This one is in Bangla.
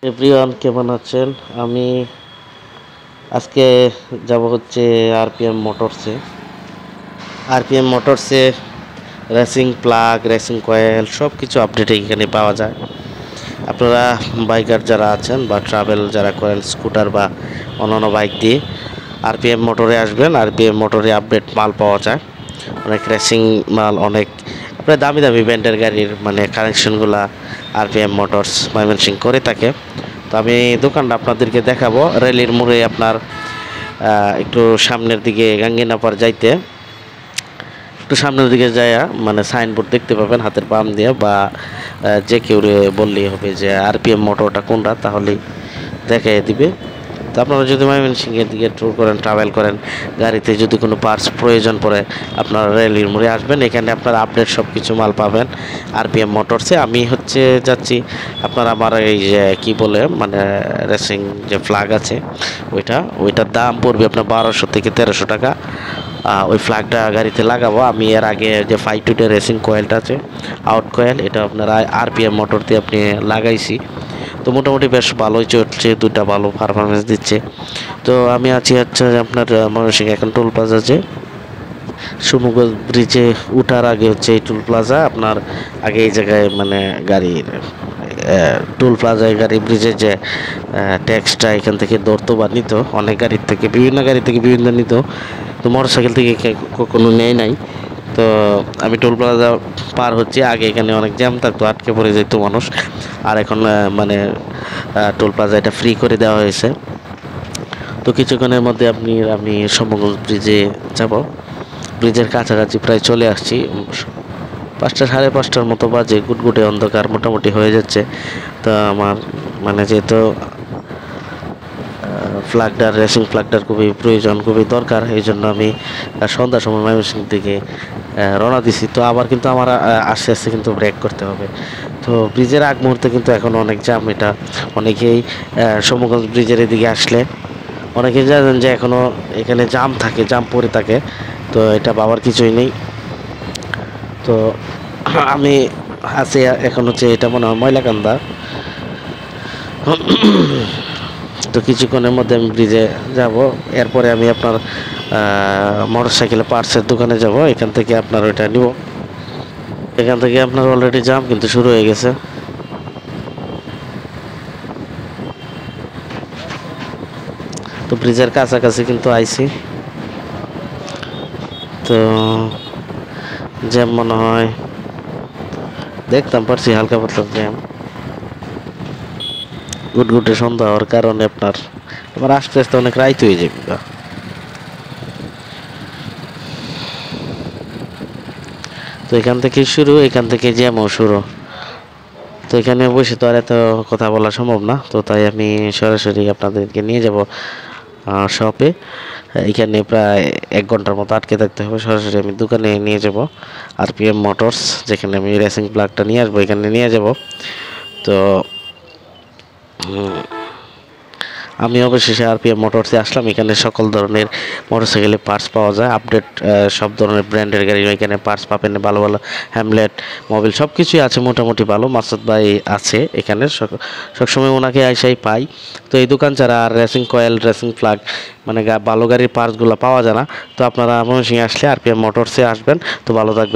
এভরিওয়ান কেমন আছেন? আমি আজকে যাব হচ্ছে আরপিএম মোটরসে রেসিং প্লাগ, রেসিং কয়েল সব কিছু আপডেট এখানে পাওয়া যায়। আপনারা বাইকার যারা আছেন বা ট্রাভেল যারা করেন স্কুটার বা অন্যান্য বাইক দিয়ে আরপিএম মোটরে আসবেন। আরপিএম মোটরে আপডেট মাল পাওয়া যায়, অনেক রেসিং মাল, অনেক আপনার দামি দামি ব্র্যান্ডের গাড়ির মানে কানেকশনগুলা আরপিএম মোটরস ময়মনসিংহ করে থাকে। তো আমি দোকানটা আপনাদেরকে দেখাবো রেলের মোড়ে আপনার একটু সামনের দিকে গাঙ্গিনাপাড় যাইতে একটু সামনের দিকে যায়া মানে সাইনবোর্ড দেখতে পাবেন হাতের বাম দিয়ে, বা যে কেউ বললেই হবে যে আরপিএম মোটরটা কোনটা, তাহলেই দেখাই দিবে। তো আপনারা যদি ময়মনসিংহের দিকে ট্যুর করেন, ট্রাভেল করেন, গাড়িতে যদি কোনো পার্টস প্রয়োজন পড়ে আপনারা রেলের মোড়ে আসবেন। এখানে আপনারা আপডেট সব কিছু মাল পাবেন আরপিএম মোটরসে। আমি যাচ্ছি আপনার আমার এই যে কী বলে মানে রেসিং যে ফ্ল্যাগ আছে ওইটার দাম পড়বে আপনার 1200 থেকে 1300 টাকা। ওই ফ্ল্যাগটা গাড়িতে লাগাবো। আমি এর আগে যে 5 রেসিং কয়েলটা আছে আউট কয়েল, এটা আপনারা আরপিএম মোটর দিয়ে আপনি লাগাইছি। তো মোটামুটি বেশ ভালোই চলছে, দুটা ভালো পারফরমেন্স দিচ্ছে। তো আমি আছি হচ্ছে আপনার ময়মনসিংহ এখন টোল প্লাজা, যে সমুদ্র ব্রিজে উঠার আগে হচ্ছে এই টোল প্লাজা। আপনার আগে এই জায়গায় মানে গাড়ির টোল প্লাজায় গাড়ি ব্রিজের যে ট্যাক্সটা এখান থেকে ধরতো বা নিত, অনেক গাড়ির থেকে বিভিন্ন গাড়ি থেকে বিভিন্ন নিত। তো মোটরসাইকেল থেকে কখনো নেয় নাই। তো আমি টোল প্লাজা পার হচ্ছি, আগে এখানে অনেক জ্যাম থাকতো, আটকে পড়ে যেত মানুষ। আর এখন মানে টোল প্লাজা এটা ফ্রি করে দেওয়া হয়েছে। তো কিছুক্ষণের মধ্যে আমি সমুদ্র ব্রিজে যাব। ব্রিজের কাছাকাছি প্রায় চলে আসছি। 5টা সাড়ে 5টার মতো বাজে, গুটগুটে অন্ধকার মোটামুটি হয়ে যাচ্ছে। তো আমার মানে যেহেতু রেসিং ফ্ল্যাগটার খুবই প্রয়োজন, খুবই দরকার, এই জন্য আমি সন্ধ্যার সময় ময়মনসিংহ থেকে রওনা দিছি। তো আবার কিন্তু আমার আস্তে আস্তে কিন্তু ব্রেক করতে হবে। তো ব্রিজের আগ মুহূর্তে কিন্তু এখন অনেক জ্যাম। এটা অনেকেই সমগঞ্জ ব্রিজের এদিকে আসলে অনেকেই জানেন যে এখনও এখানে জাম থাকে, জাম পড়ে থাকে। তো এটা ভাবার কিছুই নেই। তো আমি আছি এখন হচ্ছে, এটা মনে হয় ময়লাকান্দা। তো কিছুক্ষণের মধ্যে আমি ব্রিজে যাব। এরপরে আমি আপনার মোটরসাইকেলের পার্টসের দোকানে যাব, এখান থেকে আপনার ওইটা নিব। এখান থেকে আপনার অলরেডি জাম কিন্তু শুরু হয়ে গেছে। তো ব্রিজের কাছাকাছি কিন্তু আইছি। তো জ্যাম মনে হয় দেখতাম পারছি, হালকা পাতলা জ্যাম। গুটগুটে সন্ধ্যা হওয়ার কারণে আমার আস্তে আস্তে অনেক রাইত হয়ে যাবে। তো এখান থেকে শুরু, এখান থেকে জ্যামও শুরু। তো এখানে বসে তো আর এত কথা বলা সম্ভব না, তো তাই আমি সরাসরি আপনাদেরকে নিয়ে যাব শপে। এখানে প্রায় 1 ঘন্টার মতো আটকে থাকতে হবে। সরাসরি আমি দোকানে নিয়ে যাব, আরপিএম মোটরস, যেখানে আমি রেসিং প্লাগটা নিয়ে আসবো, এখানে নিয়ে যাব। তো আমি অবশেষে আরপিএম মোটরসে আসলাম। এখানে সকল ধরনের মোটরসাইকেলের পার্টস পাওয়া যায়, আপডেট সব ধরনের ব্র্যান্ডের গাড়ি এখানে পার্টস পাবেন। ভালো ভালো হ্যামলেট, মোবিল সব কিছুই আছে মোটামুটি ভালো। মাসুদ ভাই আছে এখানে, সবসময় ওনাকে আইসাই পাই। তো এই দোকান ছাড়া আর রেসিং কয়েল, রেসিং ফ্ল্যাগ মানে ভালো গাড়ির পার্টসগুলো পাওয়া যায় না। তো আপনারা ময়মনসিংহে আসলে আরপিএম মোটরসে আসবেন। তো ভালো থাকবেন।